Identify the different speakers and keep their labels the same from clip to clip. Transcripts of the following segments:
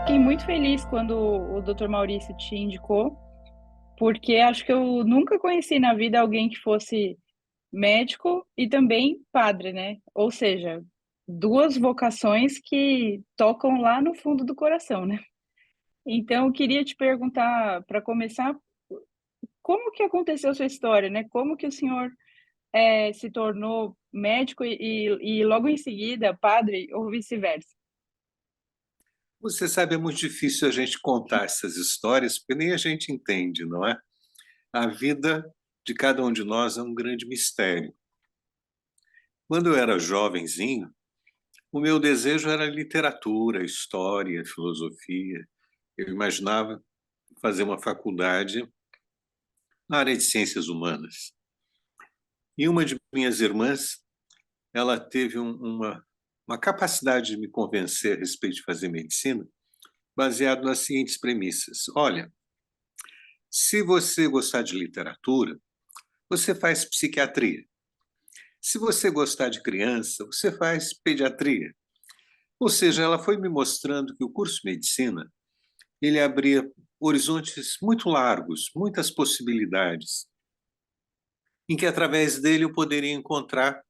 Speaker 1: Fiquei muito feliz quando o Dr. Maurício te indicou, porque acho que eu nunca conheci na vida alguém que fosse médico e também padre, né? Ou seja, duas vocações que tocam lá no fundo do coração, né? Então, eu queria te perguntar, para começar, como que aconteceu a sua história, né? Como que o senhor se tornou médico e logo em seguida padre ou vice-versa?
Speaker 2: Você sabe, é muito difícil a gente contar essas histórias, porque nem a gente entende, não é? A vida de cada um de nós é um grande mistério. Quando eu era jovenzinho, o meu desejo era literatura, história, filosofia. Eu imaginava fazer uma faculdade na área de ciências humanas. E uma de minhas irmãs, ela teve uma capacidade de me convencer a respeito de fazer medicina, baseado nas seguintes premissas. Olha, se você gostar de literatura, você faz psiquiatria. Se você gostar de criança, você faz pediatria. Ou seja, ela foi me mostrando que o curso de medicina, ele abria horizontes muito largos, muitas possibilidades, em que através dele eu poderia encontrar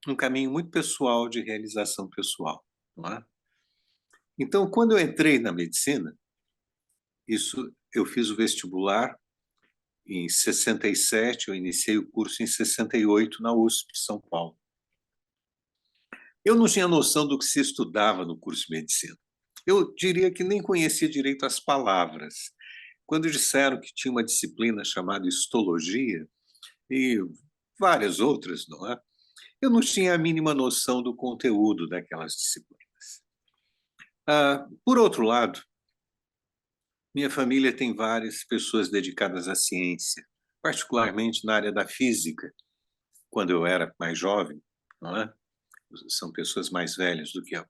Speaker 2: um caminho muito pessoal de realização pessoal, não é? Então, quando eu entrei na medicina, isso eu fiz o vestibular em 67, eu iniciei o curso em 68 na USP, São Paulo. Eu não tinha noção do que se estudava no curso de medicina. Eu diria que nem conhecia direito as palavras. Quando disseram que tinha uma disciplina chamada histologia e várias outras, não é? Eu não tinha a mínima noção do conteúdo daquelas disciplinas. Por outro lado, minha família tem várias pessoas dedicadas à ciência, particularmente na área da física, quando eu era mais jovem, não é? São pessoas mais velhas do que eu.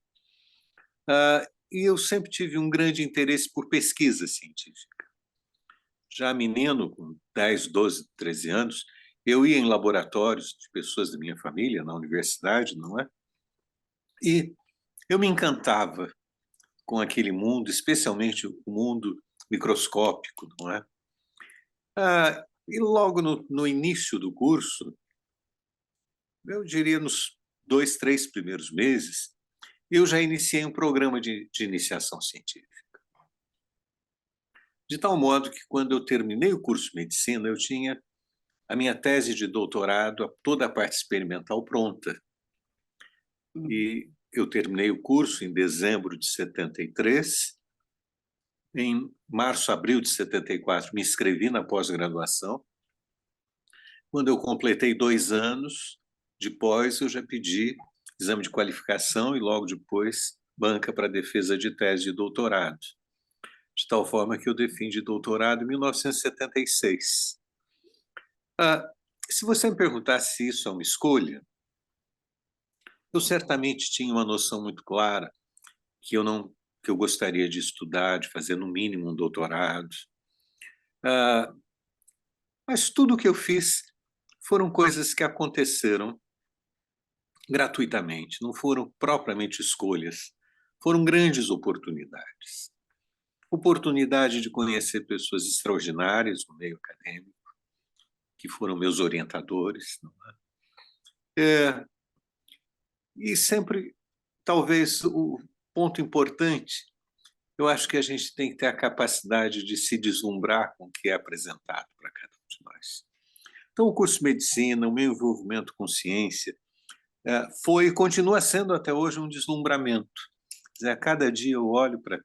Speaker 2: E eu sempre tive um grande interesse por pesquisa científica. Já menino, com 10, 12, 13 anos, eu ia em laboratórios de pessoas da minha família, na universidade, não é? E eu me encantava com aquele mundo, especialmente o mundo microscópico, não é? E logo no início do curso, eu diria nos 2, 3 primeiros meses, eu já iniciei um programa de iniciação científica. De tal modo que, quando eu terminei o curso de medicina, eu tinha a minha tese de doutorado, toda a parte experimental pronta.
Speaker 1: Uhum.
Speaker 2: E eu terminei o curso em dezembro de 73. Em março, abril de 74, me inscrevi na pós-graduação. Quando eu completei 2 anos de pós, eu já pedi exame de qualificação e, logo depois, banca para defesa de tese de doutorado. De tal forma que eu defendi doutorado em 1976. Ah, Se você me perguntasse se isso é uma escolha, eu certamente tinha uma noção muito clara que eu não que eu gostaria de estudar, de fazer no mínimo um doutorado. Ah, mas tudo o que eu fiz foram coisas que aconteceram gratuitamente, não foram propriamente escolhas, foram grandes oportunidades. Oportunidade de conhecer pessoas extraordinárias no meio acadêmico, que foram meus orientadores. Não é? E sempre, talvez, o ponto importante, eu acho que a gente tem que ter a capacidade de se deslumbrar com o que é apresentado para cada um de nós. Então, o curso de medicina, o meu envolvimento com ciência, foi e continua sendo até hoje um deslumbramento. Quer dizer, a cada dia eu olho para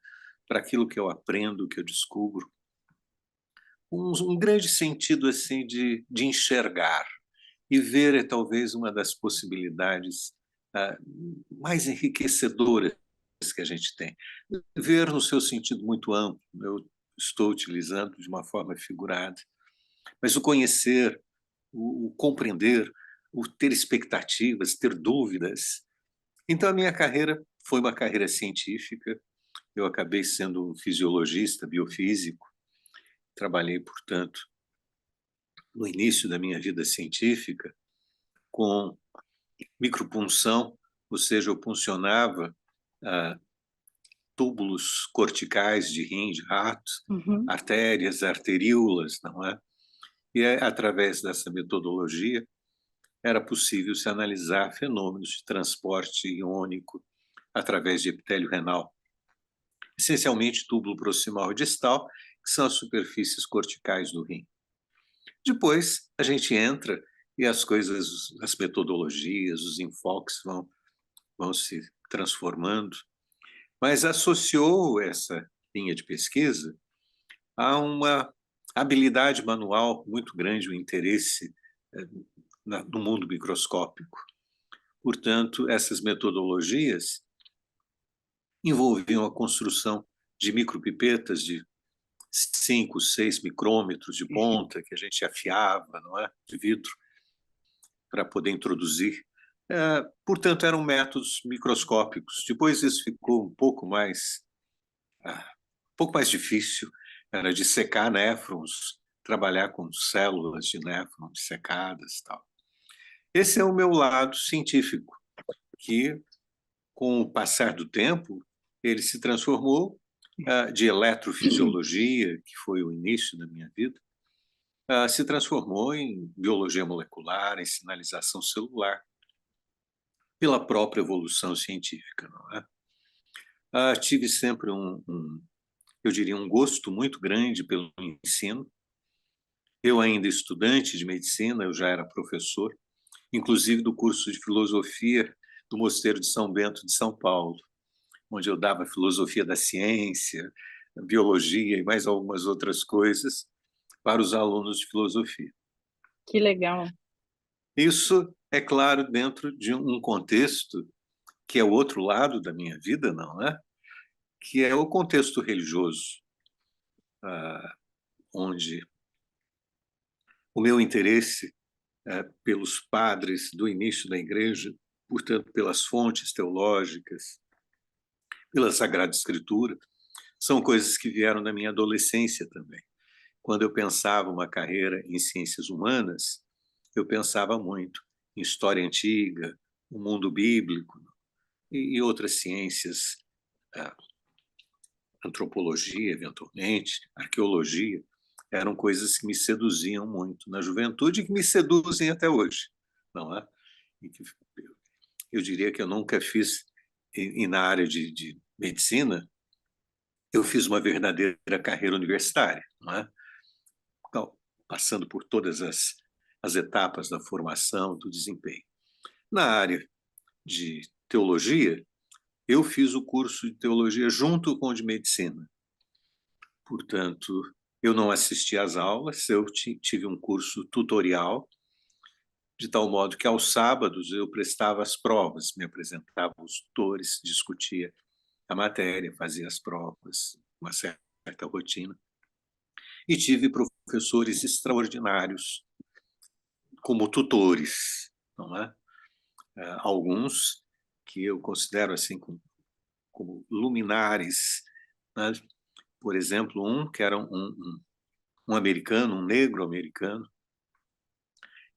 Speaker 2: aquilo que eu aprendo, que eu descubro, um grande sentido assim de enxergar e ver é talvez uma das possibilidades mais enriquecedoras que a gente tem. Ver no seu sentido muito amplo, eu estou utilizando de uma forma figurada, mas o conhecer, o compreender, o ter expectativas, ter dúvidas. Então, a minha carreira foi uma carreira científica. Eu acabei sendo fisiologista, biofísico. Trabalhei, portanto, no início da minha vida científica, com micropunção, ou seja, eu puncionava túbulos corticais de rim de rato,
Speaker 1: Uhum.
Speaker 2: artérias, arteríolas, não é? E através dessa metodologia era possível se analisar fenômenos de transporte iônico através de epitélio renal, essencialmente túbulo proximal e distal, que são as superfícies corticais do rim. Depois a gente entra e as coisas, as metodologias, os enfoques vão se transformando, mas associou essa linha de pesquisa a uma habilidade manual muito grande, o interesse eh, no mundo microscópico. Portanto, essas metodologias envolviam a construção de micropipetas de 5, 6 micrômetros de ponta que a gente afiava, não é, de vidro, para poder introduzir. Portanto, eram métodos microscópicos. Depois isso ficou um pouco mais difícil, era de secar néfrons, trabalhar com células de néfrons secadas e tal. Esse é o meu lado científico, que, com o passar do tempo, ele se transformou de eletrofisiologia, que foi o início da minha vida, se transformou em biologia molecular, em sinalização celular, pela própria evolução científica, não é? Tive sempre eu diria, um gosto muito grande pelo ensino. Eu ainda estudante de medicina, eu já era professor, inclusive do curso de filosofia do Mosteiro de São Bento de São Paulo, onde eu dava filosofia da ciência, biologia e mais algumas outras coisas para os alunos de filosofia.
Speaker 1: Que legal.
Speaker 2: Isso, é claro, dentro de um contexto que é o outro lado da minha vida, não é? Que é o contexto religioso, onde o meu interesse pelos padres do início da igreja, portanto, pelas fontes teológicas, pela Sagrada Escritura, são coisas que vieram da minha adolescência também. Quando eu pensava uma carreira em ciências humanas, eu pensava muito em história antiga, o mundo bíblico e outras ciências, antropologia, eventualmente, arqueologia, eram coisas que me seduziam muito na juventude e que me seduzem até hoje, não é? E que eu diria que eu nunca fiz, e na área de medicina, eu fiz uma verdadeira carreira universitária, não é? Então, passando por todas as etapas da formação, do desempenho. Na área de teologia, eu fiz o curso de teologia junto com o de medicina. Portanto, eu não assisti às aulas, eu tive um curso tutorial, de tal modo que aos sábados eu prestava as provas, me apresentava aos tutores, discutia a matéria, fazia as provas, uma certa rotina. E tive professores extraordinários como tutores, não é? Alguns que eu considero assim como luminares, né? Por exemplo, um que era um americano, um negro americano,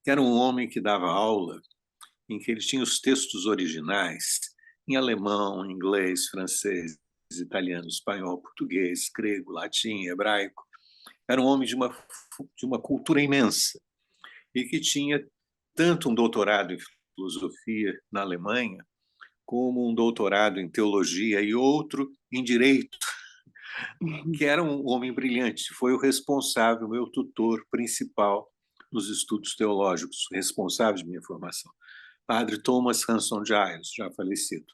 Speaker 2: que era um homem que dava aula em que ele tinha os textos originais em alemão, inglês, francês, italiano, espanhol, português, grego, latim, hebraico. Era um homem de uma cultura imensa e que tinha tanto um doutorado em filosofia na Alemanha, como um doutorado em teologia e outro em direito, que era um homem brilhante. Foi o responsável, meu tutor principal nos estudos teológicos, responsável de minha formação. Padre Thomas Hanson Giles, já falecido,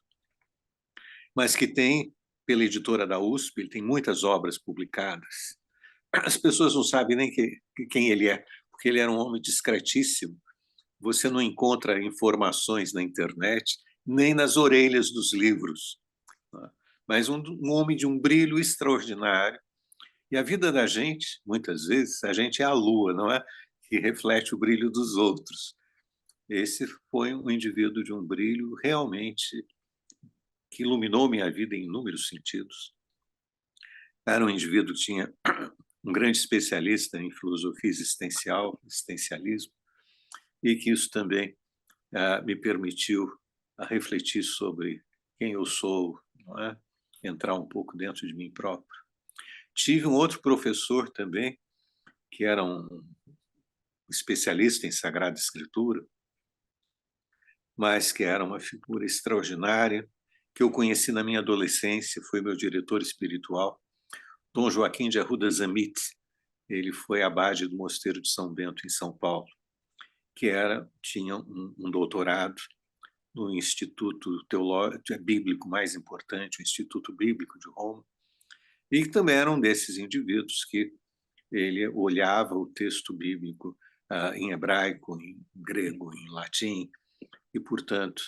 Speaker 2: mas que tem, pela editora da USP, ele tem muitas obras publicadas. As pessoas não sabem nem quem ele é, porque ele era um homem discretíssimo. Você não encontra informações na internet, nem nas orelhas dos livros. Mas um homem de um brilho extraordinário. E a vida da gente, muitas vezes, a gente é a lua, não é? Que reflete o brilho dos outros. Esse foi um indivíduo de um brilho realmente que iluminou minha vida em inúmeros sentidos. Era um indivíduo que tinha um grande especialista em filosofia existencial, existencialismo, e que isso também me permitiu refletir sobre quem eu sou, não é? entrar um pouco dentro de mim próprio. Tive um outro professor também, que era um especialista em Sagrada Escritura, mas que era uma figura extraordinária, que eu conheci na minha adolescência, foi meu diretor espiritual, Dom Joaquim de Arruda Zamit. Ele foi abade do Mosteiro de São Bento, em São Paulo, que tinha um doutorado no Instituto Teológico Bíblico mais importante, o Instituto Bíblico de Roma, e também era um desses indivíduos que ele olhava o texto bíblico em hebraico, em grego, em latim, e, portanto,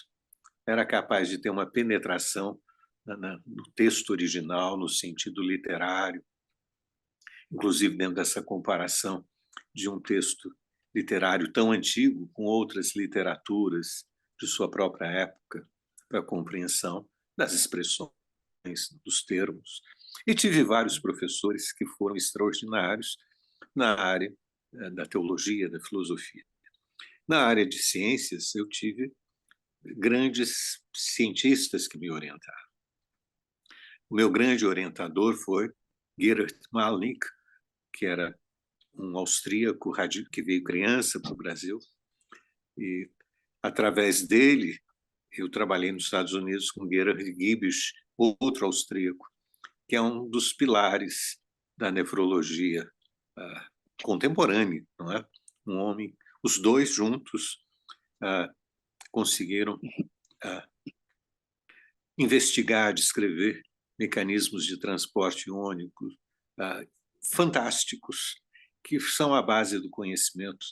Speaker 2: era capaz de ter uma penetração no texto original, no sentido literário, inclusive dentro dessa comparação de um texto literário tão antigo com outras literaturas de sua própria época, para a compreensão das expressões, dos termos. E tive vários professores que foram extraordinários na área da teologia, da filosofia. Na área de ciências, eu tive grandes cientistas que me orientaram. O meu grande orientador foi Gerhard Malnick, que era um austríaco que veio criança para o Brasil, e através dele eu trabalhei nos Estados Unidos com Gerhard Giebisch, outro austríaco, que é um dos pilares da nefrologia contemporânea, não é? Um homem, os dois juntos conseguiram investigar, descrever mecanismos de transporte iônico fantásticos, que são a base do conhecimento,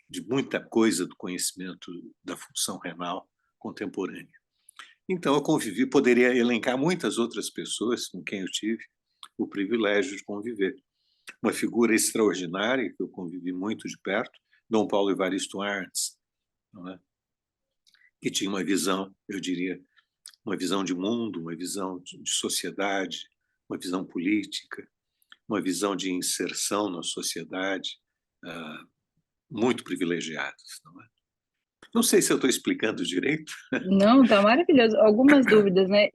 Speaker 2: de muita coisa do conhecimento da função renal contemporânea. Então, eu convivi, poderia elencar muitas outras pessoas com quem eu tive o privilégio de conviver. Uma figura extraordinária, que eu convivi muito de perto, Dom Paulo Evaristo Arndt, não é? Que tinha uma visão, eu diria, uma visão de mundo, uma visão de sociedade, uma visão política, uma visão de inserção na sociedade, muito privilegiadas. Não é? Não sei se eu estou explicando direito.
Speaker 1: Não, tá maravilhoso. Algumas dúvidas, né?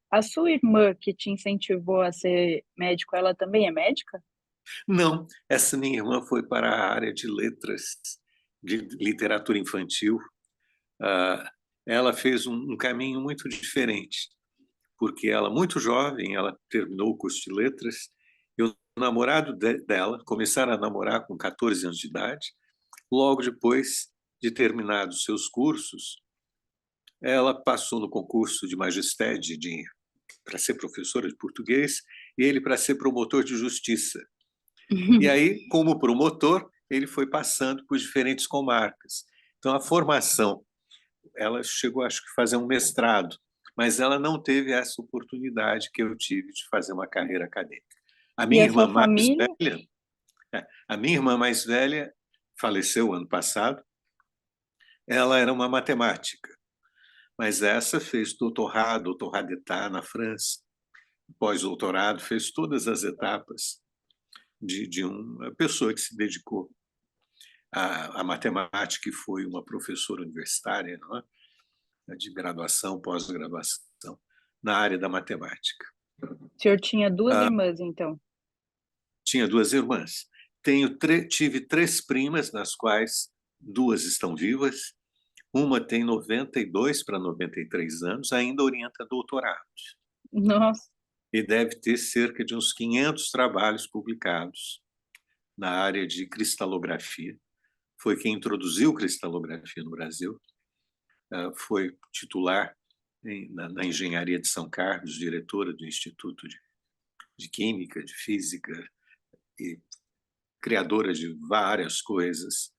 Speaker 1: A sua irmã que te incentivou a ser médico, ela também é médica?
Speaker 2: Não, essa minha irmã foi para a área de letras, de literatura infantil. Ela fez um caminho muito diferente, porque ela, muito jovem, ela terminou o curso de letras, e o namorado dela começaram a namorar com 14 anos de idade. Logo depois de terminados seus cursos, ela passou no concurso de magistério para ser professora de português e ele para ser promotor de justiça. E aí, como promotor, ele foi passando por diferentes comarcas. Então, a formação, ela chegou, acho que, a fazer um mestrado, mas ela não teve essa oportunidade que eu tive de fazer uma carreira acadêmica. A
Speaker 1: E
Speaker 2: minha
Speaker 1: a
Speaker 2: irmã
Speaker 1: sua
Speaker 2: mais
Speaker 1: família?
Speaker 2: velha, a minha irmã mais velha faleceu ano passado. Ela era uma matemática, mas essa fez doutorado, doutorado d'État na França, pós-doutorado, fez todas as etapas de uma pessoa que se dedicou à matemática e foi uma professora universitária, não é? De graduação, pós-graduação, na área da matemática.
Speaker 1: O senhor tinha duas irmãs, então?
Speaker 2: Tinha duas irmãs. Tive três primas, das quais duas estão vivas. Uma tem 92 para 93 anos, ainda orienta doutorados.
Speaker 1: Nossa.
Speaker 2: E deve ter cerca de uns 500 trabalhos publicados na área de cristalografia. Foi quem introduziu cristalografia no Brasil. Foi titular na Engenharia de São Carlos, diretora do Instituto de Química, de Física, e criadora de várias coisas.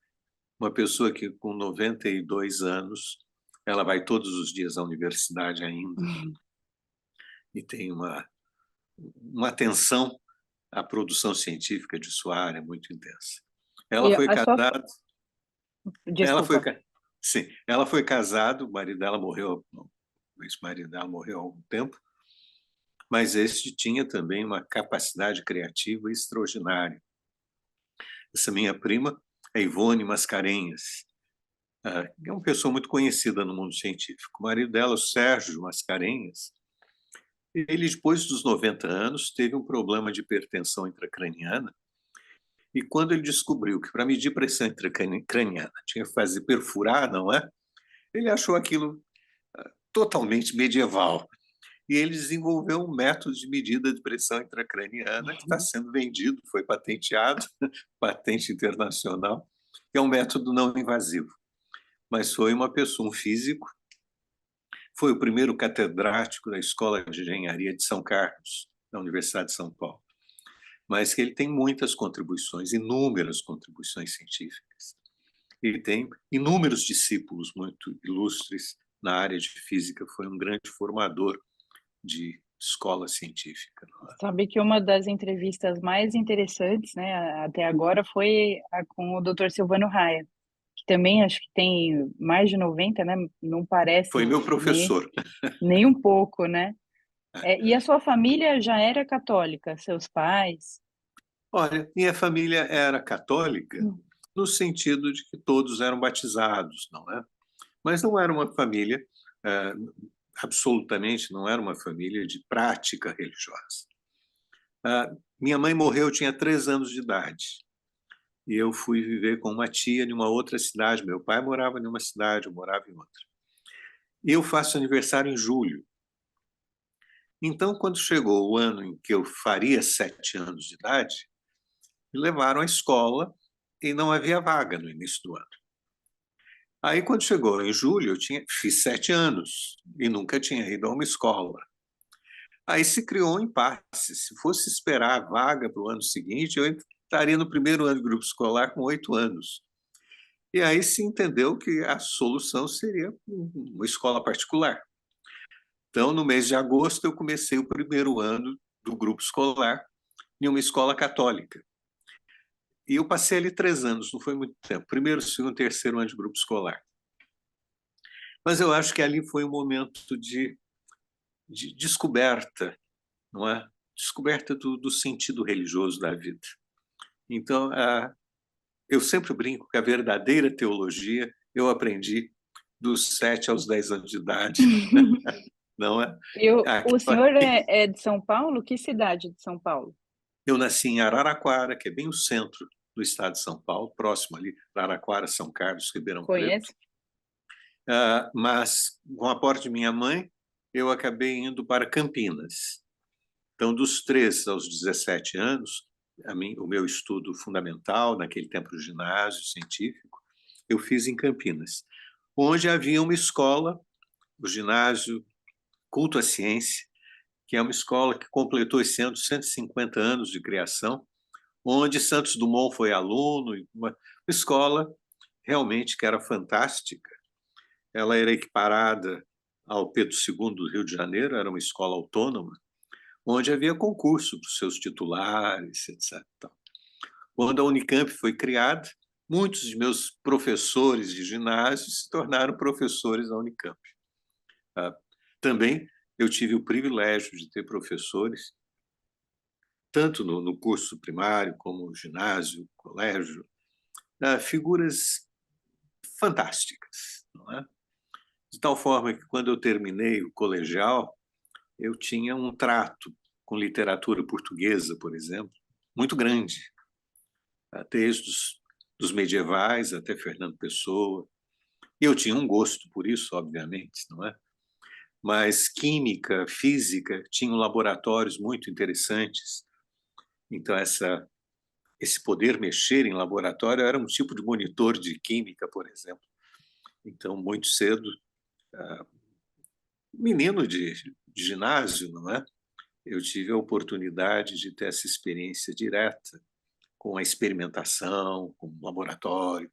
Speaker 2: Uma pessoa que, com 92 anos, ela vai todos os dias à universidade ainda e tem uma atenção à produção científica de sua área muito intensa. Ela
Speaker 1: E
Speaker 2: foi
Speaker 1: a sua...
Speaker 2: casada. Ela foi,
Speaker 1: Desculpa.
Speaker 2: sim, ela foi casada, o marido dela morreu, o ex-marido dela morreu há algum tempo, mas este tinha também uma capacidade criativa extraordinária. Essa minha prima é Ivone Mascarenhas, é uma pessoa muito conhecida no mundo científico. O marido dela, o Sérgio Mascarenhas, Ele, depois dos 90 anos, teve um problema de hipertensão intracraniana, e quando ele descobriu que para medir pressão intracraniana tinha que fazer perfurar, não é? Ele achou aquilo totalmente medieval. E ele desenvolveu um método de medida de pressão intracraniana que está sendo vendido, foi patenteado, patente internacional, que é um método não invasivo. Mas foi uma pessoa, um físico, foi o primeiro catedrático da Escola de Engenharia de São Carlos, da Universidade de São Paulo. Mas que ele tem muitas contribuições, inúmeras contribuições científicas. Ele tem inúmeros discípulos muito ilustres na área de física, foi um grande formador de escola científica. Não é?
Speaker 1: Sabe que uma das entrevistas mais interessantes, né, até agora foi a com o Dr. Silvano Raia, que também acho que tem mais de 90, né? Não
Speaker 2: Foi
Speaker 1: parece
Speaker 2: meu professor.
Speaker 1: nem um pouco, né? E a sua família já era católica, seus pais?
Speaker 2: Olha, minha família era católica
Speaker 1: Hum.
Speaker 2: no sentido de que todos eram batizados, não é? Mas não era uma família, eh, absolutamente não era uma família de prática religiosa. Minha mãe morreu, eu tinha 3 anos de idade. E eu fui viver com uma tia em uma outra cidade. Meu pai morava em uma cidade, eu morava em outra. E eu faço aniversário em julho. Então, quando chegou o ano em que eu faria 7 anos de idade, me levaram à escola e não havia vaga no início do ano. Aí, quando chegou em julho, fiz 7 anos e nunca tinha ido a uma escola. Aí se criou um impasse. Se fosse esperar a vaga para o ano seguinte, eu estaria no primeiro ano de grupo escolar com 8 anos. E aí se entendeu que a solução seria uma escola particular. Então, no mês de agosto, eu comecei o primeiro ano do grupo escolar em uma escola católica. E eu passei ali 3 anos, não foi muito tempo. Primeiro, segundo, terceiro ano de grupo escolar. Mas eu acho que ali foi um momento de descoberta, não é? Descoberta do sentido religioso da vida. Então, eu sempre brinco que a verdadeira teologia eu aprendi dos 7 aos 10 anos de idade, não é?
Speaker 1: O senhor é de São Paulo? Que cidade de São Paulo?
Speaker 2: Eu nasci em Araraquara, que é bem o centro do estado de São Paulo, próximo ali, Araraquara, São Carlos, Ribeirão Preto.
Speaker 1: Conheço?
Speaker 2: Mas, com o aporte de minha mãe, eu acabei indo para Campinas. Então, dos 13 aos 17 anos, o meu estudo fundamental, naquele tempo do ginásio científico, eu fiz em Campinas, onde havia uma escola, o ginásio Culto à Ciência, que é uma escola que completou esse ano 150 anos de criação, onde Santos Dumont foi aluno, uma escola realmente que era fantástica. Ela era equiparada ao Pedro II do Rio de Janeiro, era uma escola autônoma, onde havia concurso para os seus titulares, etc. Quando a Unicamp foi criada, muitos de meus professores de ginásio se tornaram professores da Unicamp. Também eu tive o privilégio de ter professores, tanto no curso primário como no ginásio, colégio, figuras fantásticas, não é? De tal forma que, quando eu terminei o colegial, eu tinha um trato com literatura portuguesa, por exemplo, muito grande. Textos dos medievais até Fernando Pessoa. E eu tinha um gosto por isso, obviamente, não é? Mas química, física, tinham laboratórios muito interessantes. Então, esse poder mexer em laboratório era um tipo de monitor de química, por exemplo. Então, muito cedo, menino de ginásio, não é? Eu tive a oportunidade de ter essa experiência direta com a experimentação, com o laboratório.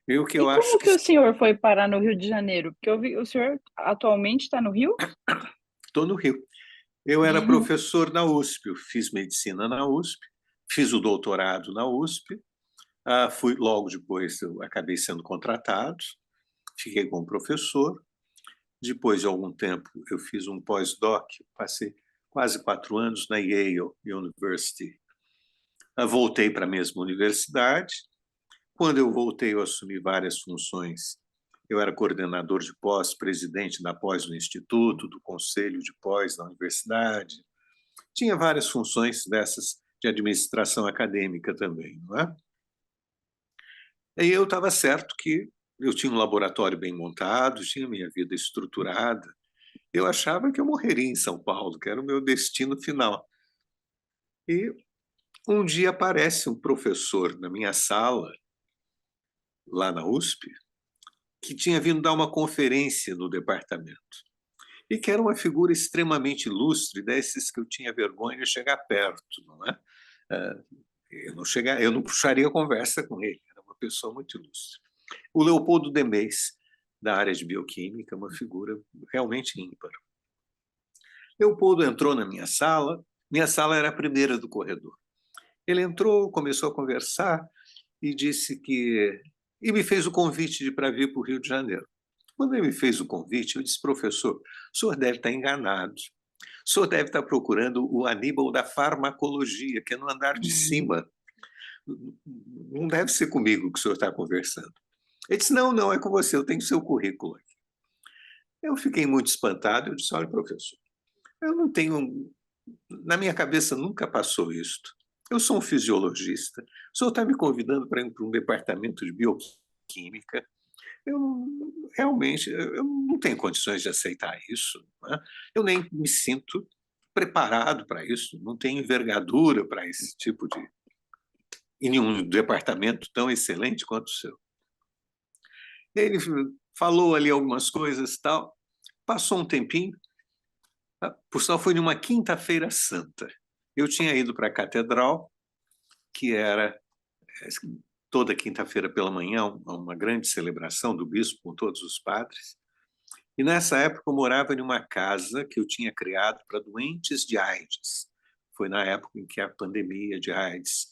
Speaker 2: E o que
Speaker 1: E
Speaker 2: eu acho
Speaker 1: como
Speaker 2: que
Speaker 1: que o senhor foi parar no Rio de Janeiro? Porque eu vi, o senhor atualmente está no Rio?
Speaker 2: estou no Rio. Eu era professor na USP, eu fiz medicina na USP, fiz o doutorado na USP, fui logo depois, eu acabei sendo contratado, fiquei como professor. Depois de algum tempo, eu fiz um pós-doc, passei quase 4 anos na Yale University. Voltei para a mesma universidade. Quando eu voltei, eu assumi várias funções Eu era coordenador de pós, presidente da pós do Instituto, do conselho de pós da universidade. Tinha várias funções dessas de administração acadêmica também, não é? E eu estava certo que eu tinha um laboratório bem montado, tinha minha vida estruturada. Eu achava que eu morreria em São Paulo, que era o meu destino final. E um dia aparece um professor na minha sala, lá na USP, que tinha vindo dar uma conferência no departamento. E que era uma figura extremamente ilustre, desses que eu tinha vergonha de chegar perto, não é? Eu não puxaria a conversa com ele, era uma pessoa muito ilustre. O Leopoldo Demés, da área de bioquímica, uma figura realmente ímpar. Leopoldo entrou na minha sala era a primeira do corredor. Ele entrou, começou a conversar e disse que... E me fez o convite para vir para o Rio de Janeiro. Quando ele me fez o convite, eu disse, professor, o senhor deve estar enganado. O senhor deve estar procurando o Aníbal da farmacologia, que é no andar de cima. Não deve ser comigo que o senhor está conversando. Ele disse, não, não, é com você, eu tenho seu currículo aqui. Eu fiquei muito espantado, eu disse, olha, professor, eu não tenho... Na minha cabeça nunca passou isto. Eu sou um fisiologista, o senhor está me convidando para ir para um departamento de bioquímica, eu realmente eu não tenho condições de aceitar isso, né? Eu nem me sinto preparado para isso, não tenho envergadura para esse tipo de... em nenhum departamento tão excelente quanto o seu. Ele falou ali algumas coisas e tal, passou um tempinho, por sinal foi numa quinta-feira santa. Eu tinha ido para a catedral, que era toda quinta-feira pela manhã, uma grande celebração do bispo com todos os padres. E nessa época eu morava em uma casa que eu tinha criado para doentes de AIDS. Foi na época em que a pandemia de AIDS,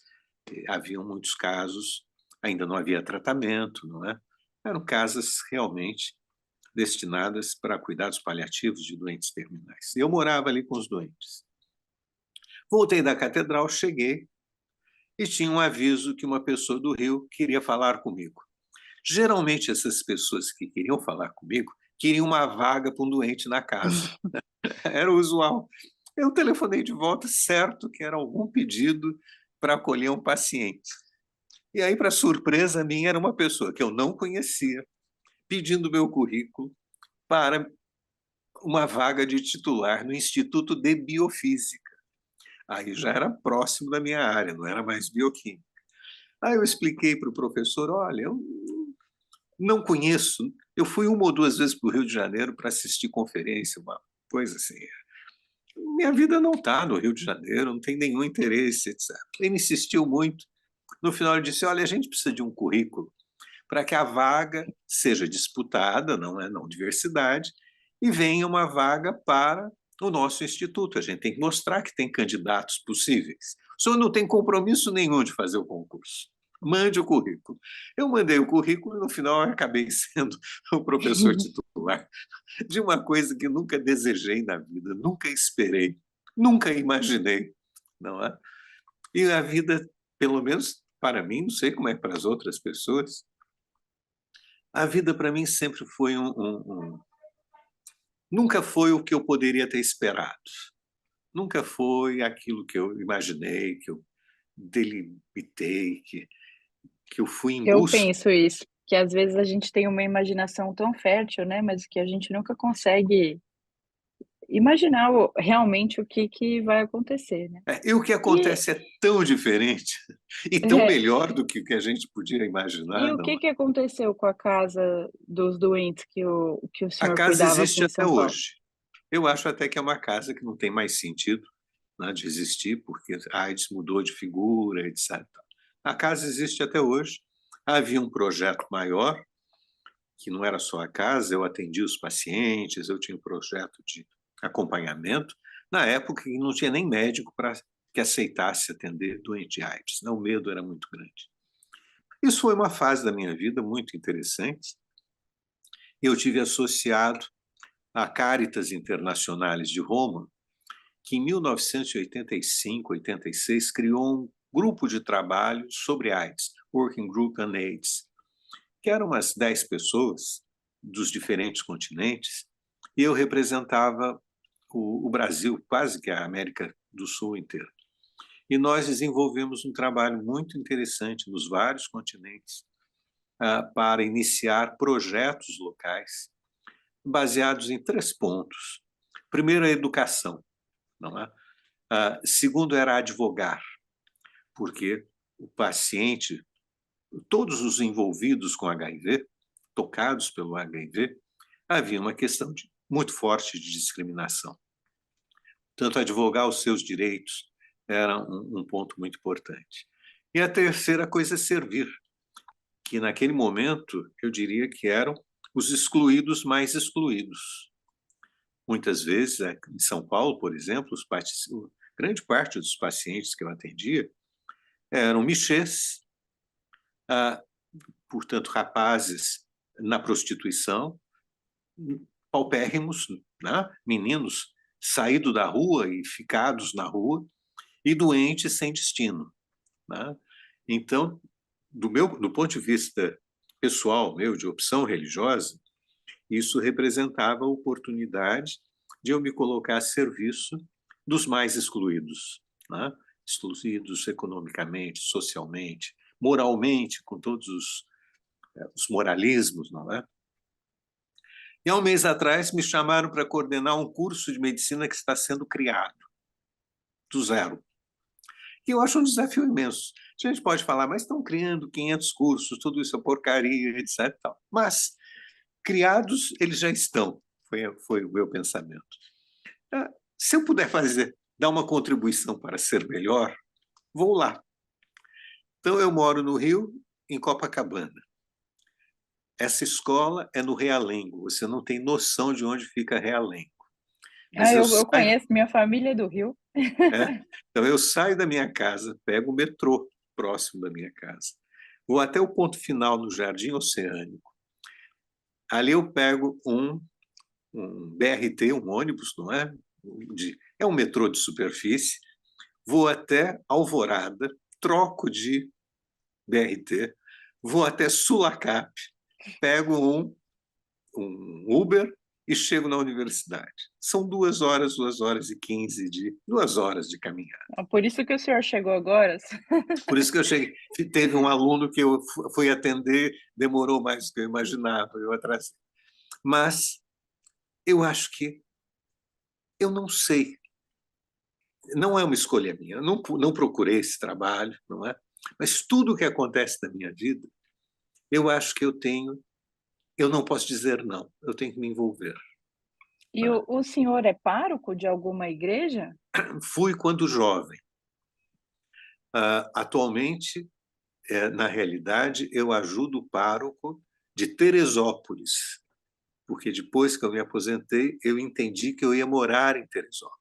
Speaker 2: haviam muitos casos, ainda não havia tratamento, não é? Eram casas realmente destinadas para cuidados paliativos de doentes terminais. E eu morava ali com os doentes. Voltei da catedral, cheguei e tinha um aviso que uma pessoa do Rio queria falar comigo. Geralmente essas pessoas que queriam falar comigo queriam uma vaga para um doente na casa. Era o usual. Eu telefonei de volta, certo que era algum pedido para acolher um paciente. E aí, para surpresa minha, era uma pessoa que eu não conhecia, pedindo meu currículo para uma vaga de titular no Instituto de Biofísica. Aí já era próximo da minha área, não era mais bioquímica. Aí eu expliquei para o professor, olha, eu não conheço, eu fui uma ou duas vezes para o Rio de Janeiro para assistir conferência, uma coisa assim. Minha vida não está no Rio de Janeiro, não tem nenhum interesse, etc. Ele insistiu muito. No final ele disse, olha, a gente precisa de um currículo para que a vaga seja disputada, não é não diversidade, e venha uma vaga para o nosso instituto. A gente tem que mostrar que tem candidatos possíveis. O senhor não tem compromisso nenhum de fazer o concurso. Mande o currículo. Eu mandei o currículo e, no final, eu acabei sendo o professor titular de uma coisa que nunca desejei na vida, nunca esperei, nunca imaginei, não é? E a vida, pelo menos para mim, não sei como é para as outras pessoas, a vida para mim sempre foi nunca foi o que eu poderia ter esperado. Nunca foi aquilo que eu imaginei, que eu delimitei, que eu fui em
Speaker 1: Eu
Speaker 2: busca.
Speaker 1: penso isso, que às vezes a gente tem uma imaginação tão fértil, né, mas que a gente nunca consegue imaginar realmente o que que vai acontecer, né.
Speaker 2: E o que
Speaker 1: E
Speaker 2: acontece é tão diferente e tão
Speaker 1: é,
Speaker 2: melhor do que o que a gente podia
Speaker 1: e
Speaker 2: imaginar,
Speaker 1: o
Speaker 2: não é?
Speaker 1: que que aconteceu com a casa dos doentes que o
Speaker 2: A
Speaker 1: senhor
Speaker 2: casa
Speaker 1: cuidava aqui
Speaker 2: existe
Speaker 1: em
Speaker 2: até
Speaker 1: São Paulo?
Speaker 2: hoje. Eu acho até que é uma casa que não tem mais sentido, né, de existir, porque a AIDS mudou de figura, etc. A casa existe até hoje. Havia um projeto maior, que não era só a casa, eu atendia os pacientes, eu tinha um projeto de acompanhamento. Na época, não tinha nem médico para que aceitasse atender doente de AIDS. Não, o medo era muito grande. Isso foi uma fase da minha vida muito interessante. Eu tive associado à Caritas Internacionales de Roma, que em 1985, 86, criou um grupo de trabalho sobre AIDS, Working Group on AIDS, que eram umas 10 pessoas dos diferentes continentes, e eu representava o Brasil, quase que a América do Sul inteira. E nós desenvolvemos um trabalho muito interessante nos vários continentes para iniciar projetos locais baseados em 3 pontos. Primeiro, a educação, não é? Segundo, era advogar, porque o paciente, todos os envolvidos com HIV, tocados pelo HIV, havia uma questão muito forte de discriminação. Portanto, advogar os seus direitos era um ponto muito importante. E a terceira coisa é servir, que naquele momento eu diria que eram os excluídos mais excluídos. Muitas vezes, em São Paulo, por exemplo, grande parte dos pacientes que eu atendia eram michês, portanto, rapazes na prostituição, paupérrimos, né? Meninos saídos da rua e ficados na rua, e doentes sem destino, né? Então, do ponto de vista pessoal meu, de opção religiosa, isso representava a oportunidade de eu me colocar a serviço dos mais excluídos, né? Excluídos economicamente, socialmente, moralmente, com todos os moralismos, não é? E há um mês atrás me chamaram para coordenar um curso de medicina que está sendo criado, do zero. E eu acho um desafio imenso. A gente pode falar, mas estão criando 500 cursos, tudo isso é porcaria, etc. Mas, criados, eles já estão. Foi o meu pensamento. Se eu puder dar uma contribuição para ser melhor, vou lá. Então, eu moro no Rio, em Copacabana. Essa escola é no Realengo. Você não tem noção de onde fica Realengo. Mas
Speaker 1: Eu conheço, minha família é do Rio.
Speaker 2: Então, eu saio da minha casa, pego o metrô próximo da minha casa, vou até o ponto final no Jardim Oceânico. Ali eu pego um BRT, um ônibus, não é? É um metrô de superfície, vou até Alvorada, troco de BRT, vou até Sulacap, pego um Uber e chego na universidade. São 2 horas, 2h15 2 horas de caminhada.
Speaker 1: Por isso que o senhor chegou agora?
Speaker 2: Por isso que eu cheguei. Teve um aluno que eu fui atender, demorou mais do que eu imaginava, eu atrasei. Mas eu acho que eu não sei. Não é uma escolha minha. Eu não procurei esse trabalho, não é? Mas tudo o que acontece na minha vida, eu acho que eu não posso dizer não. Eu tenho que me envolver.
Speaker 1: E o senhor é pároco de alguma igreja?
Speaker 2: Fui quando jovem. Atualmente, na realidade, eu ajudo o pároco de Teresópolis, porque depois que eu me aposentei, eu entendi que eu ia morar em Teresópolis.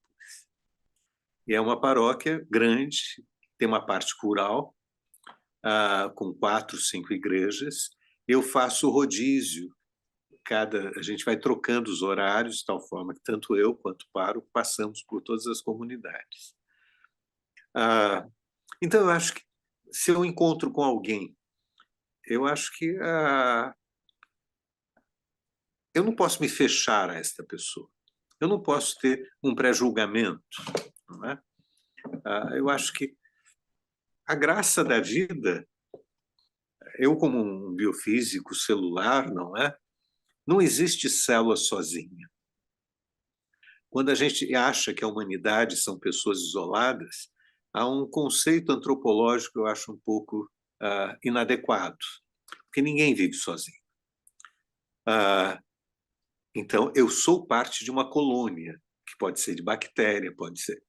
Speaker 2: E é uma paróquia grande, tem uma parte rural, com 4, 5 igrejas. Eu faço rodízio, a gente vai trocando os horários, de tal forma que tanto eu quanto o pároco passamos por todas as comunidades. Então, eu acho que se eu encontro com alguém, eu acho que eu não posso me fechar a esta pessoa. Eu não posso ter um pré-julgamento, não é? Eu acho que a graça da vida, eu como um biofísico celular, não é? Não existe célula sozinha. Quando a gente acha que a humanidade são pessoas isoladas, há um conceito antropológico que eu acho um pouco inadequado, porque ninguém vive sozinho. Então, eu sou parte de uma colônia, que pode ser de bactéria,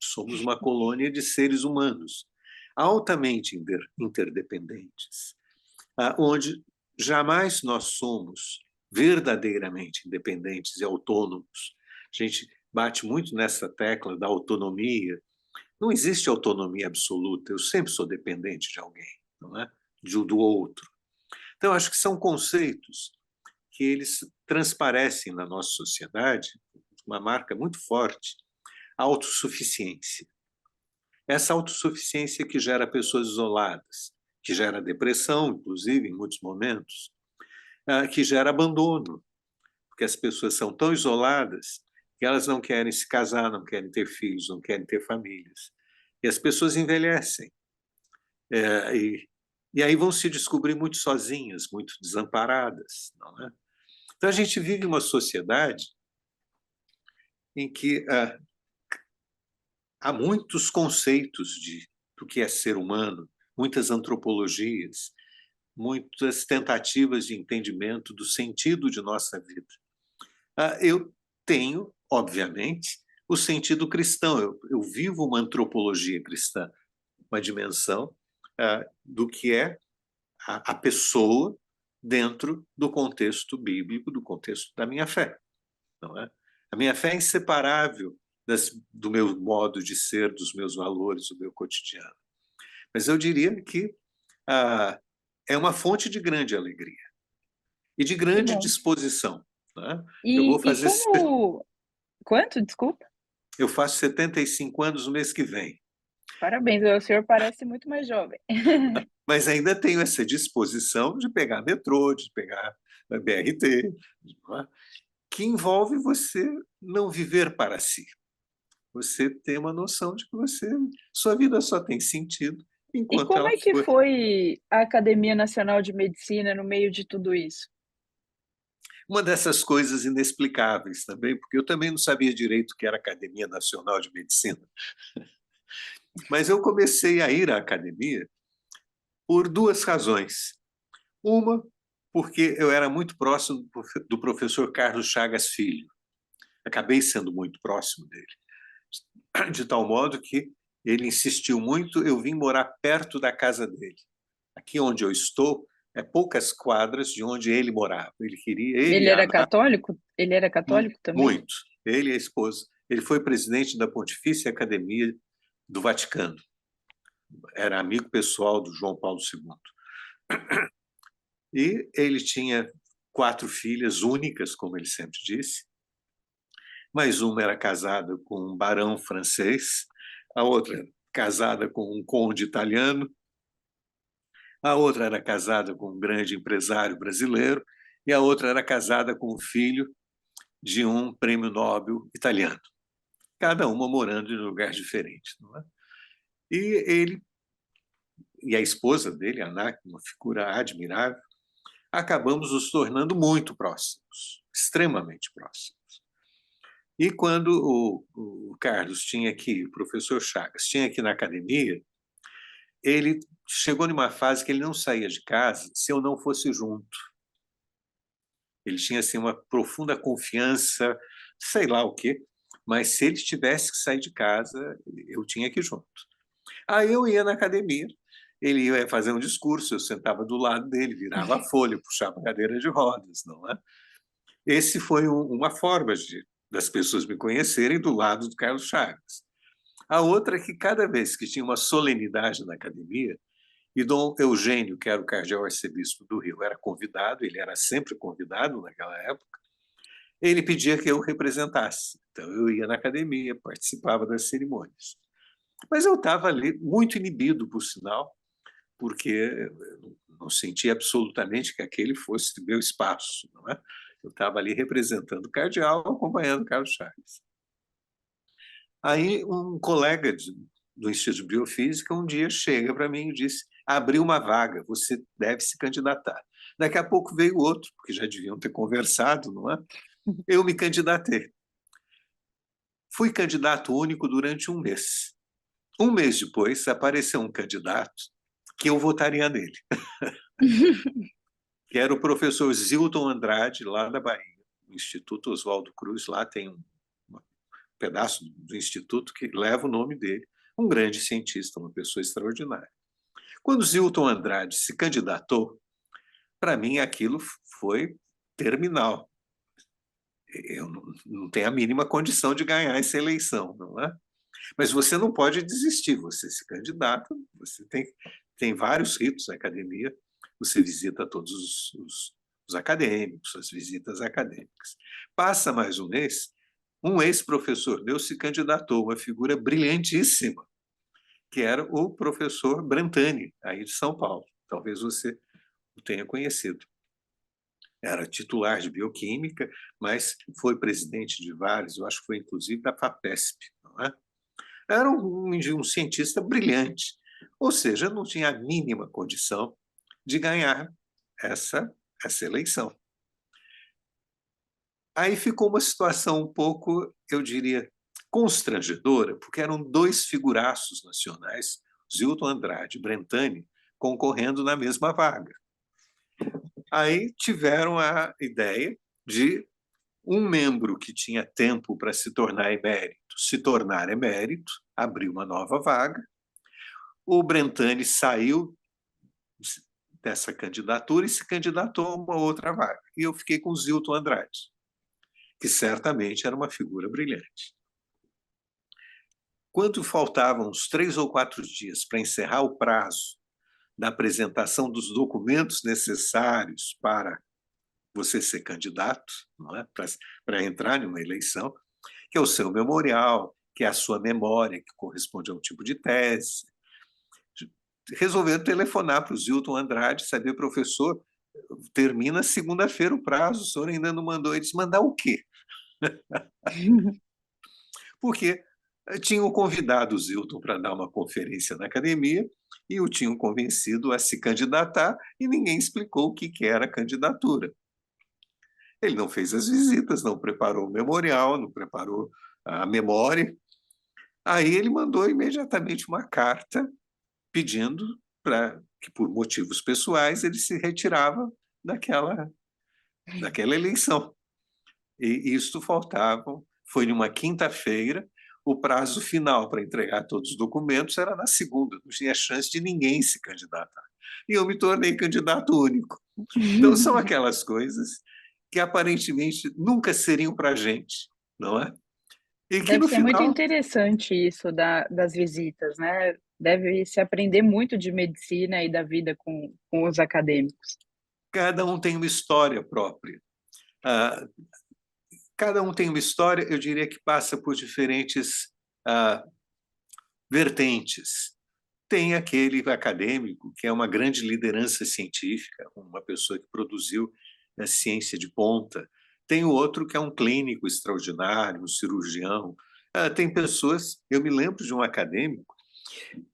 Speaker 2: somos uma colônia de seres humanos, altamente interdependentes, onde jamais nós somos verdadeiramente independentes e autônomos. A gente bate muito nessa tecla da autonomia. Não existe autonomia absoluta, eu sempre sou dependente de alguém, não é? Do outro. Então, acho que são conceitos que eles transparecem na nossa sociedade uma marca muito forte, a autossuficiência. Essa autossuficiência que gera pessoas isoladas, que gera depressão, inclusive, em muitos momentos, que gera abandono. porque as pessoas são tão isoladas que elas não querem se casar, não querem ter filhos, não querem ter famílias. E as pessoas envelhecem. É, e aí vão se descobrir muito sozinhas, muito desamparadas, não é? Então a gente vive uma sociedade em que há muitos conceitos do que é ser humano, muitas antropologias, muitas tentativas de entendimento do sentido de nossa vida. Eu tenho, obviamente, o sentido cristão. Eu vivo uma antropologia cristã, uma dimensão do que é a pessoa dentro do contexto bíblico, do contexto da minha fé. Não é? A minha fé é inseparável do meu modo de ser, dos meus valores, do meu cotidiano. Mas eu diria que é uma fonte de grande alegria e de
Speaker 1: Que
Speaker 2: grande
Speaker 1: bom.
Speaker 2: disposição. Né? Eu vou
Speaker 1: E
Speaker 2: fazer,
Speaker 1: como... Quanto? Desculpa.
Speaker 2: eu faço 75 anos no mês que vem,
Speaker 1: Parabéns, o senhor parece muito mais jovem.
Speaker 2: mas ainda tenho essa disposição de pegar metrô, de pegar BRT, não é? Que envolve você não viver para si. Você tem uma noção de que sua vida só tem sentido
Speaker 1: E
Speaker 2: enquanto
Speaker 1: como
Speaker 2: ela
Speaker 1: é que
Speaker 2: for.
Speaker 1: foi a Academia Nacional de Medicina no meio de tudo isso?
Speaker 2: Uma dessas coisas inexplicáveis também, porque eu também não sabia direito o que era Academia Nacional de Medicina, mas eu comecei a ir à academia por duas razões. Uma, porque eu era muito próximo do professor Carlos Chagas Filho. Acabei sendo muito próximo dele, de tal modo que ele insistiu muito, eu vim morar perto da casa dele. Aqui onde eu estou, é poucas quadras de onde ele morava. Ele
Speaker 1: Ele
Speaker 2: e a
Speaker 1: era
Speaker 2: Ana,
Speaker 1: católico? Ele era católico também?
Speaker 2: muito. Ele e a esposa. Ele foi presidente da Pontifícia Academia do Vaticano. Era amigo pessoal do João Paulo II. E ele tinha 4 filhas únicas, como ele sempre disse. Mais uma era casada com um barão francês, a outra casada com um conde italiano, a outra era casada com um grande empresário brasileiro e a outra era casada com o filho de um prêmio Nobel italiano. Cada uma morando em um lugar diferente. Não é? E ele e a esposa dele, Ana, uma figura admirável, acabamos nos tornando muito próximos, extremamente próximos. E quando o Carlos tinha aqui, o professor Chagas, tinha aqui na academia, ele chegou numa fase que ele não saía de casa se eu não fosse junto. Ele tinha assim, uma profunda confiança, sei lá o quê, mas se ele tivesse que sair de casa, eu tinha que ir junto. Aí eu ia na academia, ele ia fazer um discurso, eu sentava do lado dele, virava a folha, puxava a cadeira de rodas, não é? Esse foi uma forma das pessoas me conhecerem do lado do Carlos Chagas. A outra é que cada vez que tinha uma solenidade na academia, e Dom Eugênio, que era o cardeal arcebispo do Rio, era convidado, ele era sempre convidado naquela época, ele pedia que eu representasse. Então eu ia na academia, participava das cerimônias. Mas eu estava ali muito inibido, por sinal, porque eu não sentia absolutamente que aquele fosse meu espaço. Não é? Eu estava ali representando o cardeal, acompanhando o Carlos Chagas. Aí um colega do Instituto de Biofísica um dia chega para mim e disse: abriu uma vaga, você deve se candidatar. Daqui a pouco veio outro, porque já deviam ter conversado, não é? Eu me candidatei. Fui candidato único durante um mês. Um mês depois, apareceu um candidato que eu votaria nele, que era o professor Zilton Andrade, lá da Bahia, no Instituto Oswaldo Cruz. Lá tem um pedaço do instituto que leva o nome dele, um grande cientista, uma pessoa extraordinária. Quando Zilton Andrade se candidatou, para mim aquilo foi terminal. Eu não tenho a mínima condição de ganhar essa eleição, não é? Mas você não pode desistir, você se candidata, você tem vários ritos na academia, você visita todos os acadêmicos, as visitas acadêmicas. Passa mais um ex-professor meu se candidatou, uma figura brilhantíssima, que era o professor Brantani, aí de São Paulo. Talvez você o tenha conhecido. era titular de bioquímica, mas foi presidente de vários, eu acho que foi inclusive da FAPESP, não é? Era um cientista brilhante, ou seja, não tinha a mínima condição de ganhar essa, essa eleição. Aí ficou uma situação um pouco, eu diria, constrangedora, porque eram dois figuraços nacionais, Zilton Andrade e Brentani, concorrendo na mesma vaga. Aí tiveram a ideia de um membro que tinha tempo para se tornar emérito, abrir uma nova vaga. O Brentani saiu dessa candidatura e se candidatou a uma outra vaga. E eu fiquei com o Zilton Andrade, que certamente era uma figura brilhante. Quando faltavam uns 3 ou 4 dias para encerrar o prazo da apresentação dos documentos necessários para você ser candidato, não é? Para entrar em uma eleição, que é o seu memorial, que é a sua memória, que corresponde a um tipo de tese. Resolveram telefonar para o Zilton Andrade, saber, professor, termina segunda-feira o prazo, o senhor ainda não mandou. Eles mandar o quê? Porque tinham convidado o Zilton para dar uma conferência na academia e o tinham convencido a se candidatar e ninguém explicou o que era a candidatura. Ele não fez as visitas, não preparou o memorial, não preparou a memória. Aí ele mandou imediatamente uma carta pedindo para que, por motivos pessoais, ele se retirava daquela eleição. E isso faltavam, foi numa quinta-feira, o prazo final para entregar todos os documentos era na segunda, não tinha chance de ninguém se candidatar. E eu me tornei candidato único. Então, são aquelas coisas que aparentemente nunca seriam para a gente, não é? E que
Speaker 1: Deve
Speaker 2: no
Speaker 1: ser muito
Speaker 2: final
Speaker 1: interessante isso das visitas, né? Deve se aprender muito de medicina e da vida com os acadêmicos.
Speaker 2: cada um tem uma história própria. Ah, cada um tem uma história, eu diria que passa por diferentes vertentes. Tem aquele acadêmico que é uma grande liderança científica, uma pessoa que produziu a ciência de ponta. Tem o outro que é um clínico extraordinário, um cirurgião. Tem pessoas, eu me lembro de um acadêmico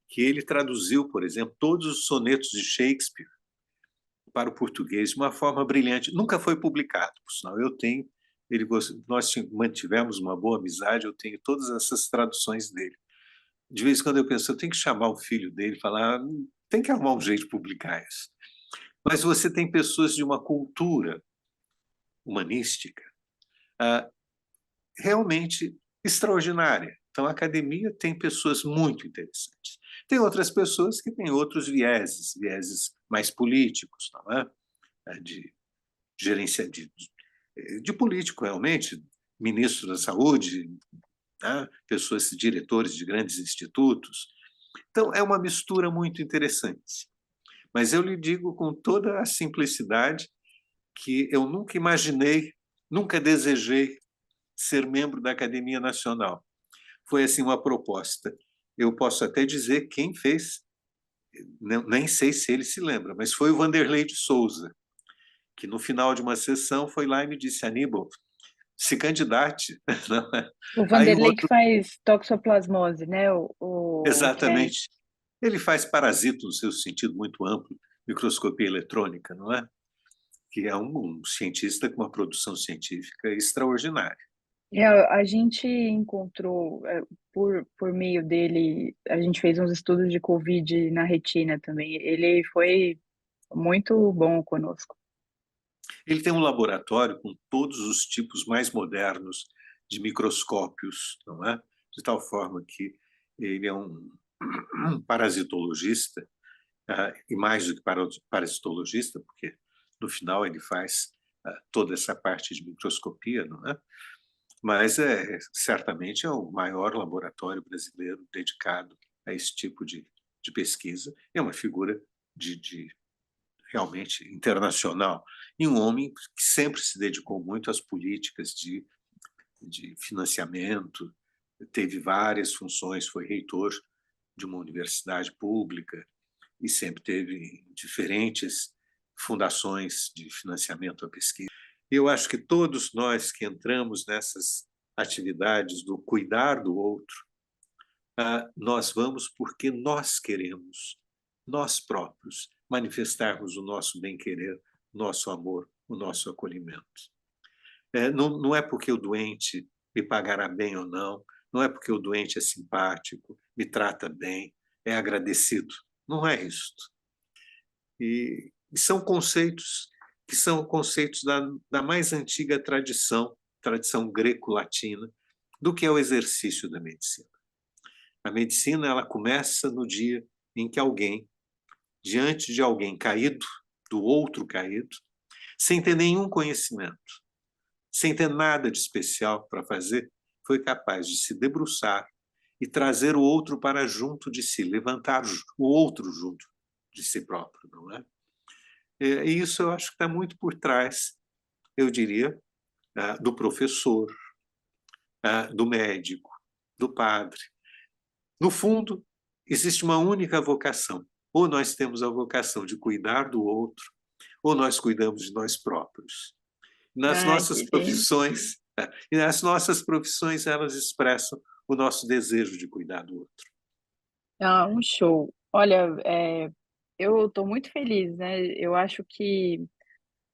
Speaker 2: que ele traduziu, por exemplo, todos os sonetos de Shakespeare para o português de uma forma brilhante. Nunca foi publicado, por sinal. Eu tenho, nós mantivemos uma boa amizade, eu tenho todas essas traduções dele. De vez em quando eu penso, eu tenho que chamar o filho dele e falar, tem que arrumar um jeito de publicar isso. Mas você tem pessoas de uma cultura humanística realmente extraordinária. Então, a academia tem pessoas muito interessantes. Tem outras pessoas que têm outros vieses mais políticos, não é? De gerência de político, realmente, ministro da saúde, né? Pessoas, diretores de grandes institutos. Então, é uma mistura muito interessante. Mas eu lhe digo com toda a simplicidade que eu nunca imaginei, nunca desejei ser membro da Academia Nacional. Foi assim uma proposta. Eu posso até dizer quem fez, nem sei se ele se lembra, mas foi o Vanderlei de Souza, que no final de uma sessão foi lá e me disse, Aníbal, se candidate.
Speaker 1: O
Speaker 2: Aí o
Speaker 1: Vanderlei que
Speaker 2: outro,
Speaker 1: faz toxoplasmose, né? Que é.
Speaker 2: exatamente, ele faz parasito no seu sentido muito amplo, microscopia eletrônica, não é? Que é um cientista com uma produção científica extraordinária.
Speaker 1: A gente encontrou, por meio dele, a gente fez uns estudos de Covid na retina também. Ele foi muito bom conosco.
Speaker 2: Ele tem um laboratório com todos os tipos mais modernos de microscópios, não é? De tal forma que ele é um parasitologista, e mais do que parasitologista, porque no final ele faz toda essa parte de microscopia, não é? Mas certamente é o maior laboratório brasileiro dedicado a esse tipo de pesquisa. É uma figura de realmente internacional, e um homem que sempre se dedicou muito às políticas de financiamento, teve várias funções, foi reitor de uma universidade pública e sempre teve diferentes fundações de financiamento à pesquisa. Eu acho que todos nós que entramos nessas atividades do cuidar do outro, nós vamos porque nós queremos, nós próprios, manifestarmos o nosso bem-querer, nosso amor, o nosso acolhimento. Não é porque o doente me pagará bem ou não, não é porque o doente é simpático, me trata bem, é agradecido. Não é isto. E são conceitos que são conceitos da mais antiga tradição greco-latina, do que é o exercício da medicina. A medicina ela começa no dia em que alguém, diante de alguém caído, do outro caído, sem ter nenhum conhecimento, sem ter nada de especial para fazer, foi capaz de se debruçar e trazer o outro para junto de si, levantar o outro junto de si próprio, não é? E isso eu acho que está muito por trás, eu diria, do professor, do médico, do padre. No fundo, existe uma única vocação. Ou nós temos a vocação de cuidar do outro, ou nós cuidamos de nós próprios. Nas
Speaker 1: Ai,
Speaker 2: nossas
Speaker 1: que bem.
Speaker 2: profissões, e nas nossas profissões elas expressam o nosso desejo de cuidar do outro.
Speaker 1: Ah, um show. Olha, eu estou muito feliz, né, eu acho que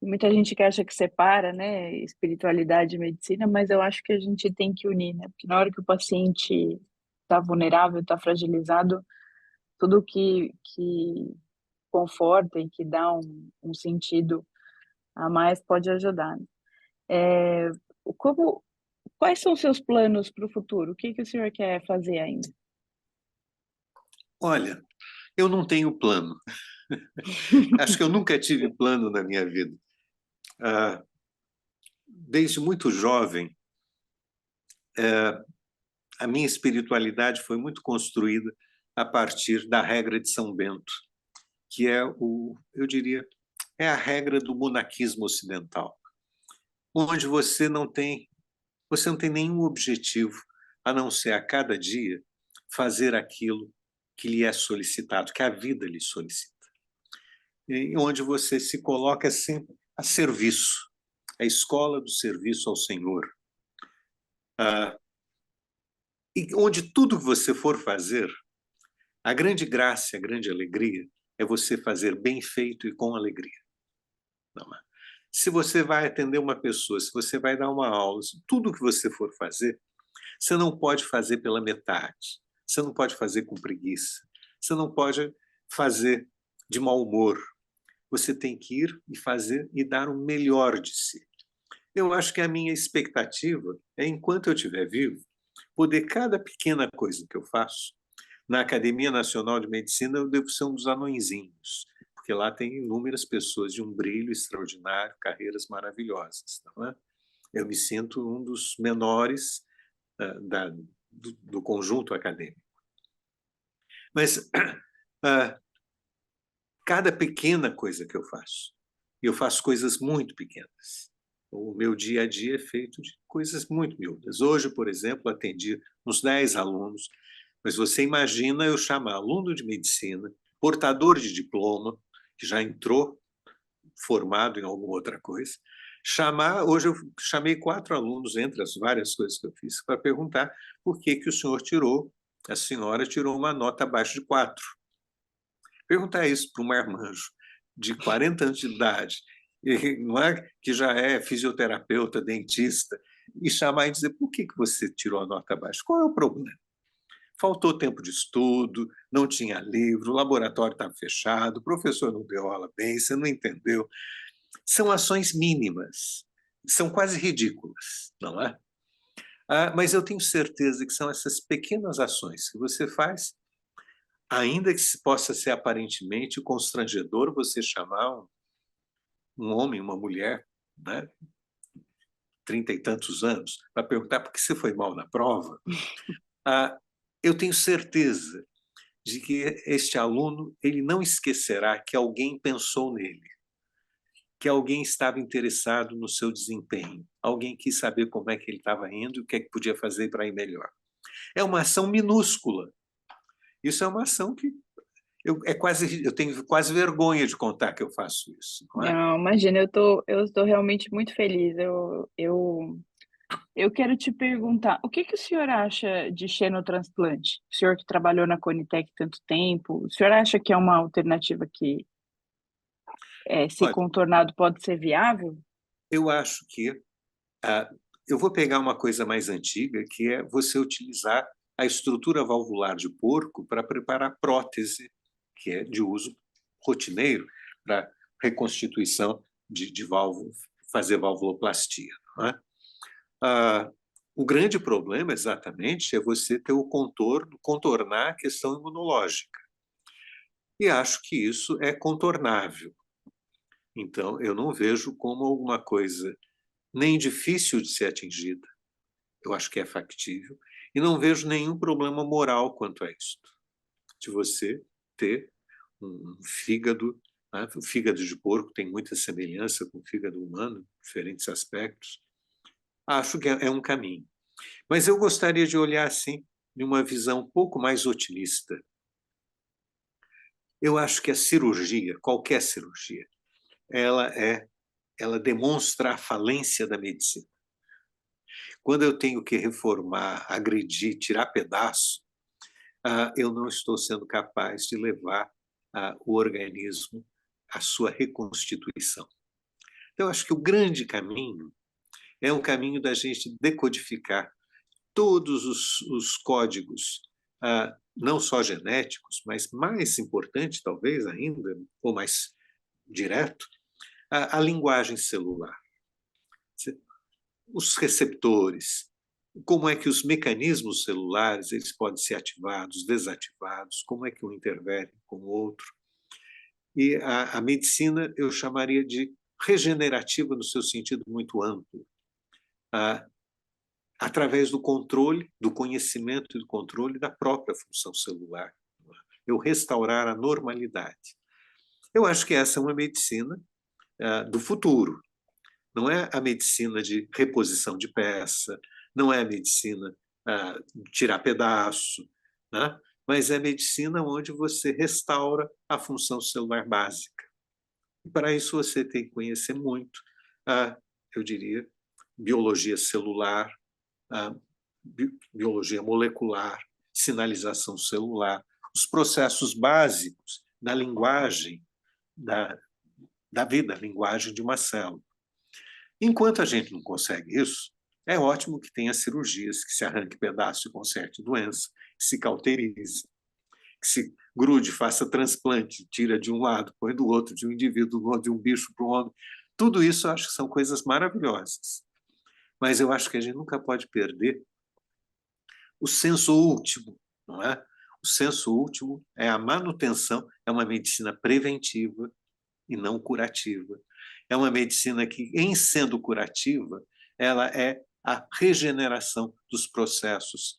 Speaker 1: muita gente que acha que separa, né, espiritualidade e medicina, mas eu acho que a gente tem que unir, né, porque na hora que o paciente está vulnerável, está fragilizado, tudo que conforta e que dá um sentido a mais pode ajudar, né. Eh, como quais são os seus planos para o futuro? O que que o senhor quer fazer ainda?
Speaker 2: Olha, eu não tenho plano. Acho que eu nunca tive plano na minha vida. Desde muito jovem, a minha espiritualidade foi muito construída a partir da regra de São Bento, que é eu diria, é a regra do monaquismo ocidental, onde você não tem nenhum objetivo a não ser a cada dia fazer aquilo que lhe é solicitado, que a vida lhe solicita. E onde você se coloca sempre a serviço, a escola do serviço ao Senhor. E onde tudo que você for fazer, a grande graça, a grande alegria é você fazer bem feito e com alegria. Não é? Se você vai atender uma pessoa, se você vai dar uma aula, tudo que você for fazer, você não pode fazer pela metade, você não pode fazer com preguiça, você não pode fazer de mau humor. Você tem que ir e fazer e dar o melhor de si. Eu acho que a minha expectativa é, enquanto eu estiver vivo, poder cada pequena coisa que eu faço. Na Academia Nacional de Medicina, eu devo ser um dos anõezinhos, porque lá tem inúmeras pessoas de um brilho extraordinário, carreiras maravilhosas. Não é? Eu me sinto um dos menores do conjunto acadêmico. Mas cada pequena coisa que eu faço coisas muito pequenas. O meu dia a dia é feito de coisas muito miúdas. Hoje, por exemplo, atendi uns 10 alunos, mas você imagina eu chamar aluno de medicina, portador de diploma, que já entrou formado em alguma outra coisa, hoje eu chamei 4 alunos, entre as várias coisas que eu fiz, para perguntar por que o senhor a senhora tirou uma nota abaixo de 4. Perguntar isso para um marmanjo de 40 anos de idade, não é, que já é fisioterapeuta, dentista, e chamar e dizer por que você tirou a nota abaixo? Qual é o problema? Faltou tempo de estudo, não tinha livro, o laboratório estava fechado, o professor não deu aula bem, você não entendeu. São ações mínimas, são quase ridículas, não é? Mas eu tenho certeza que são essas pequenas ações que você faz, ainda que possa ser aparentemente constrangedor você chamar um homem, uma mulher, né, 30 e tantos anos, para perguntar por que você foi mal na prova, eu tenho certeza de que este aluno ele não esquecerá que alguém pensou nele, que alguém estava interessado no seu desempenho, alguém quis saber como é que ele estava indo e o que é que podia fazer para ir melhor. É uma ação minúscula. Isso é uma ação que Eu tenho quase vergonha de contar que eu faço isso, não é?
Speaker 1: Não, imagina, eu estou realmente muito feliz. Eu quero te perguntar, o que que o senhor acha de xenotransplante? O senhor que trabalhou na Conitec tanto tempo, o senhor acha que é uma alternativa que, se
Speaker 2: Olha,
Speaker 1: contornado, pode ser viável?
Speaker 2: eu acho que ah, eu vou pegar uma coisa mais antiga, que é você utilizar a estrutura valvular de porco para preparar prótese, que é de uso rotineiro para reconstituição de válvula, fazer valvuloplastia. Não é? Ah, o grande problema, exatamente, é você ter o contorno, contornar a questão imunológica. E acho que isso é contornável. Então, eu não vejo como alguma coisa nem difícil de ser atingida. Eu acho que é factível. E não vejo nenhum problema moral quanto a isso, de você ter um fígado. Né? O fígado de porco tem muita semelhança com o fígado humano, diferentes aspectos. Acho que é um caminho. Mas eu gostaria de olhar assim, de uma visão um pouco mais otimista. Eu acho que a cirurgia, qualquer cirurgia, ela demonstra a falência da medicina. Quando eu tenho que reformar, agredir, tirar pedaço, eu não estou sendo capaz de levar o organismo à sua reconstituição. Então, eu acho que o grande caminho é um caminho da gente decodificar todos os códigos, não só genéticos, mas mais importante, talvez ainda, ou mais direto, a linguagem celular. Os receptores, como é que os mecanismos celulares eles podem ser ativados, desativados, como é que um intervém com o outro. E a medicina eu chamaria de regenerativa no seu sentido muito amplo, através do controle, do conhecimento e do controle da própria função celular. Eu restaurar a normalidade. Eu acho que essa é uma medicina do futuro. Não é a medicina de reposição de peça, não é a medicina de tirar pedaço, né? Mas é a medicina onde você restaura a função celular básica. E para isso você tem que conhecer muito, eu diria, biologia celular, a biologia molecular, sinalização celular, os processos básicos da linguagem da vida, a linguagem de uma célula. Enquanto a gente não consegue isso, é ótimo que tenha cirurgias, que se arranque pedaço e conserte doença, que se cauterize, que se grude, faça transplante, tira de um lado, põe do outro, de um indivíduo, de um bicho para o homem. Tudo isso eu acho que são coisas maravilhosas. Mas eu acho que a gente nunca pode perder o senso último, não é? O senso último é a manutenção, é uma medicina preventiva e não curativa. É uma medicina que, em sendo curativa, ela é a regeneração dos processos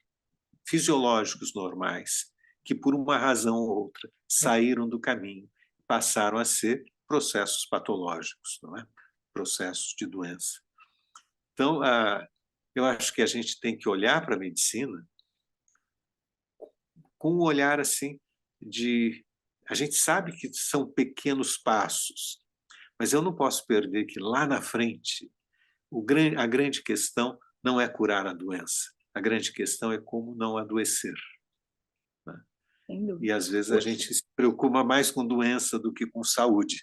Speaker 2: fisiológicos normais, que por uma razão ou outra saíram do caminho, passaram a ser processos patológicos, não é? Processos de doença. Então, eu acho que a gente tem que olhar para a medicina com um olhar assim de a gente sabe que são pequenos passos, mas eu não posso perder que lá na frente a grande questão não é curar a doença, a grande questão é como não adoecer. Né?
Speaker 1: Sem
Speaker 2: E
Speaker 1: dúvida.
Speaker 2: às vezes a
Speaker 1: Os
Speaker 2: gente se preocupa mais com doença do que com saúde.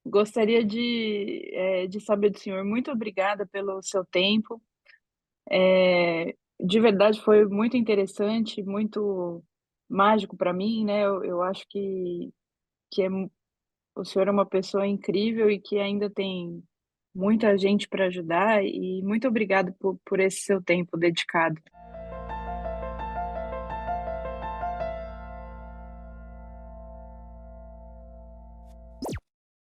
Speaker 1: Gostaria de saber do senhor, muito obrigada pelo seu tempo. De verdade foi muito interessante, muito mágico para mim, né, eu acho que o senhor é uma pessoa incrível e que ainda tem muita gente para ajudar, e muito obrigado por esse seu tempo dedicado.